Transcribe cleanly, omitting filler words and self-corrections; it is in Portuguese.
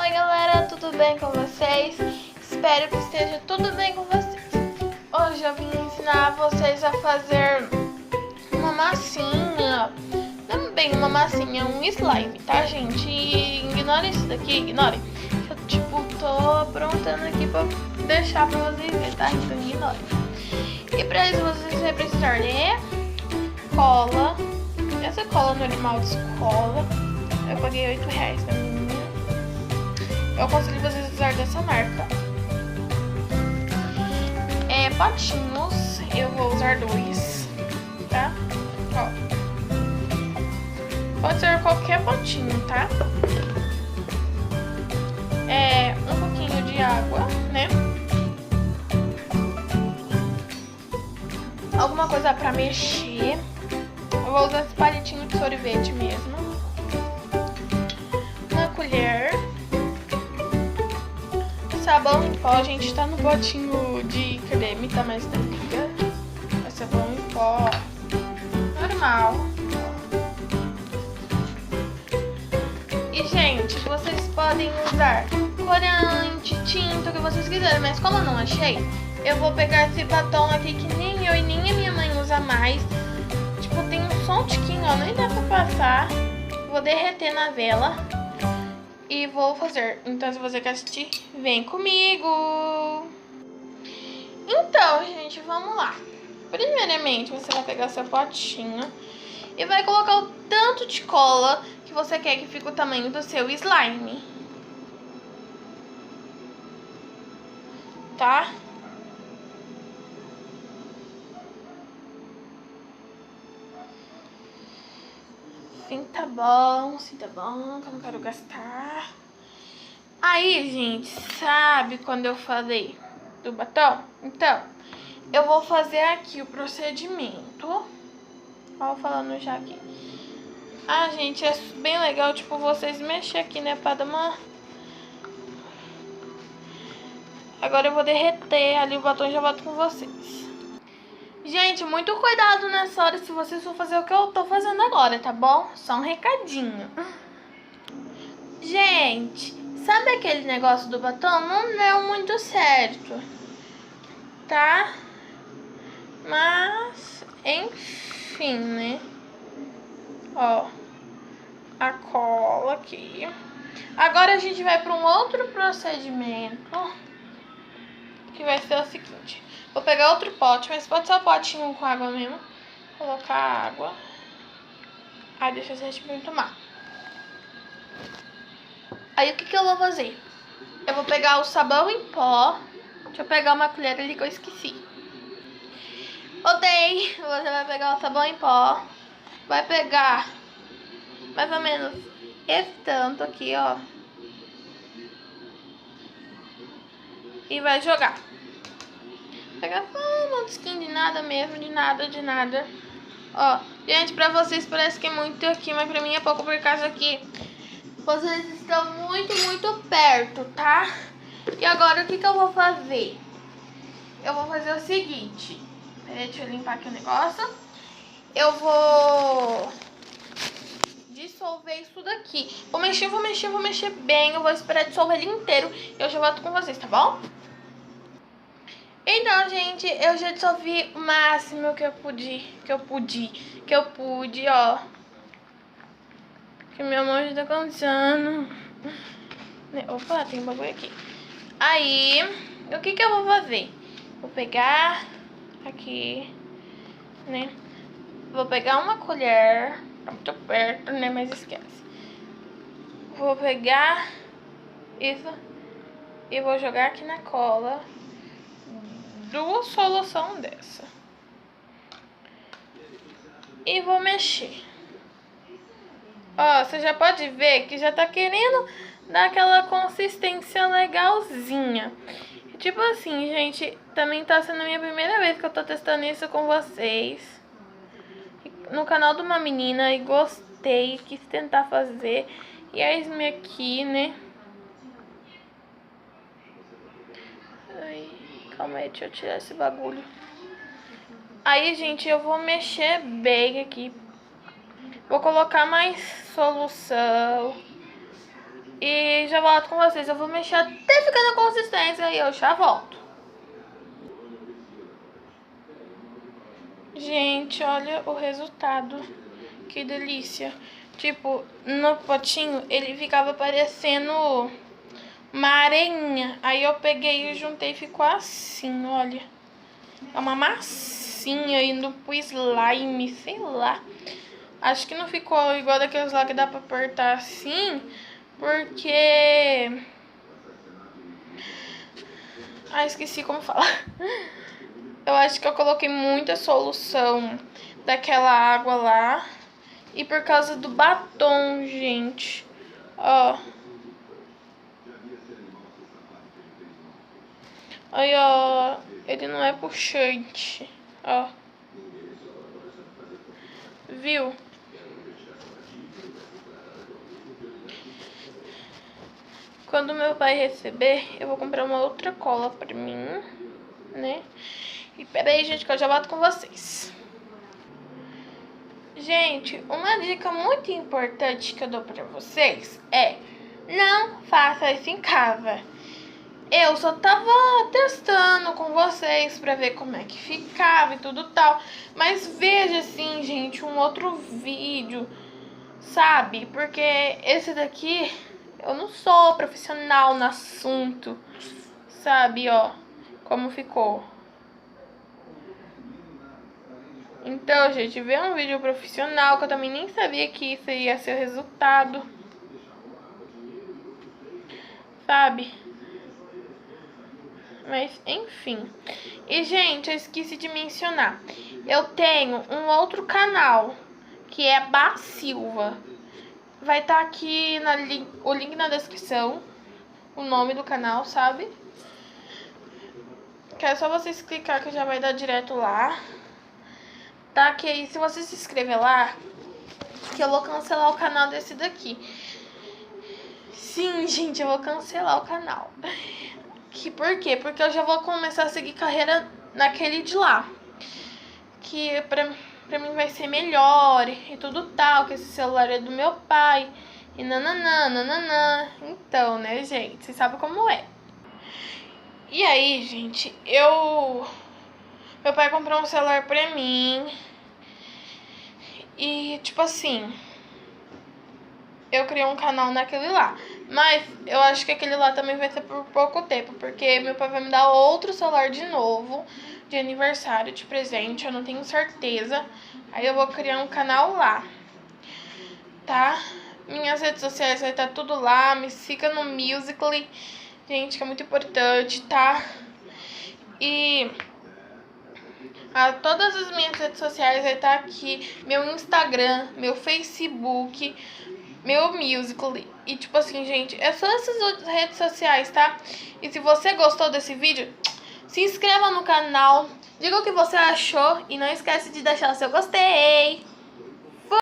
Oi galera, tudo bem com vocês? Espero que esteja tudo bem com vocês. Hoje eu vim ensinar vocês a fazer uma massinha. Não bem uma massinha, um slime, tá gente? E ignore isso daqui, ignore. Eu tô aprontando aqui pra deixar pra vocês verem, tá? Então ignore. E pra isso vocês vão precisar de cola. Essa cola normal de escola. Eu paguei R$8 na minha. Eu aconselho vocês usar dessa marca. Potinhos, eu vou usar 2, tá? Ó. Pode ser qualquer potinho, tá? Um pouquinho de água, né? Alguma coisa pra mexer. Eu vou usar esse palitinho de sorvete mesmo. Uma colher. Sabão em pó, a gente tá no potinho de creme, tá? Mas não liga. É sabão em pó normal. E, gente, vocês podem usar corante, tinta, o que vocês quiserem. Mas como eu não achei, eu vou pegar esse batom aqui que nem eu e nem a minha mãe usa mais. Tipo, tem um som tiquinho, ó, nem dá pra passar. Vou derreter na vela. E vou fazer. Então, se você quer assistir, vem comigo. Então, gente, vamos lá. Primeiramente, você vai pegar seu potinho e vai colocar o tanto de cola que você quer que fique o tamanho do seu slime. Tá? Sim, tá bom, que eu não quero gastar. Aí, gente, sabe quando eu falei do batom? Então, eu vou fazer aqui o procedimento. Ó, falando já aqui. Ah, gente, é bem legal, tipo, vocês mexer aqui, né, pra dar uma... Agora eu vou derreter ali o batom e já volto com vocês. Gente, muito cuidado nessa hora se vocês for fazer o que eu tô fazendo agora, tá bom? Só um recadinho. Gente, sabe aquele negócio do batom? Não deu muito certo, tá? Mas, enfim, né? Ó, a cola aqui. Agora a gente vai para um outro procedimento, que vai ser o seguinte. Vou pegar outro pote, mas pode ser um potinho com água mesmo. Colocar água. Aí deixa esse recipiente tomar. Aí o que eu vou fazer? Eu vou pegar o sabão em pó. Deixa eu pegar uma colher ali que eu esqueci. Botei. Você vai pegar o sabão em pó. Vai pegar mais ou menos esse tanto aqui, ó. E vai jogar. Pegar um skin de nada mesmo, de nada. Ó, gente, pra vocês parece que é muito aqui, mas pra mim é pouco por causa que vocês estão muito perto, tá? E agora o que eu vou fazer? Eu vou fazer o seguinte. Peraí, deixa eu limpar aqui o negócio. Eu vou dissolver isso daqui. Vou mexer bem. Eu vou esperar dissolver ele inteiro e eu já volto com vocês, tá bom? Então, gente, eu já dissolvi o máximo que eu pude, ó. Que minha mão já tá cansando. Opa, tem um bagulho aqui. Aí, o que eu vou fazer? Vou pegar aqui, né? Vou pegar uma colher. Tá muito perto, né? Mas esquece. Vou pegar isso e vou jogar aqui na cola. Duas soluções dessa. E vou mexer. Ó, você já pode ver que já tá querendo dar aquela consistência legalzinha. Tipo assim, gente, também tá sendo a minha primeira vez que eu tô testando isso com vocês. No canal de uma menina e gostei, quis tentar fazer. E eis-me aqui, né? Ai, calma aí, deixa eu tirar esse bagulho. Aí, gente, eu vou mexer bem aqui. Vou colocar mais solução. E já volto com vocês. Eu vou mexer até ficar na consistência e eu já volto. Gente, olha o resultado. Que delícia. Tipo, no potinho ele ficava parecendo uma areinha. Aí eu peguei e juntei e ficou assim, olha. É uma massinha indo pro slime, sei lá. Acho que não ficou igual daqueles lá que dá pra apertar assim, porque... Ah, esqueci como falar. Eu acho que eu coloquei muita solução daquela água lá. E por causa do batom, gente. Ó. Aí, ó. Ele não é puxante. Ó. Viu? Quando meu pai receber, eu vou comprar uma outra cola pra mim, né? E pera aí, gente, que eu já volto com vocês. Gente, uma dica muito importante que eu dou pra vocês é: não faça isso em casa. Eu só tava testando com vocês pra ver como é que ficava e tudo tal. Mas veja assim, gente, um outro vídeo, sabe? Porque esse daqui, eu não sou profissional no assunto, sabe? Ó, como ficou. Então, gente, vê um vídeo profissional, que eu também nem sabia que isso ia ser o resultado, sabe? Mas, enfim. E, gente, eu esqueci de mencionar. Eu tenho um outro canal, que é Bá Silva. Vai estar aqui o link na descrição, o nome do canal, sabe? Que é só vocês clicar que já vai dar direto lá. Tá? Que aí, se você se inscrever lá, que eu vou cancelar o canal desse daqui. Sim, gente, eu vou cancelar o canal. Por quê? Porque eu já vou começar a seguir carreira naquele de lá. Que pra mim vai ser melhor e tudo tal. Que esse celular é do meu pai. E nananã, nananã. Então, né, gente? Vocês sabem como é. E aí, gente, meu pai comprou um celular pra mim. E, tipo assim, eu criei um canal naquele lá. Mas eu acho que aquele lá também vai ser por pouco tempo, porque meu pai vai me dar outro celular de novo, de aniversário, de presente, eu não tenho certeza. Aí eu vou criar um canal lá, tá? Minhas redes sociais vai estar tudo lá, me siga no Musical.ly, gente, que é muito importante, tá? E... todas as minhas redes sociais vai estar aqui, meu Instagram, meu Facebook, meu Musical.ly. E tipo assim, gente, é só essas outras redes sociais, tá? E se você gostou desse vídeo, se inscreva no canal, diga o que você achou e não esquece de deixar o seu gostei.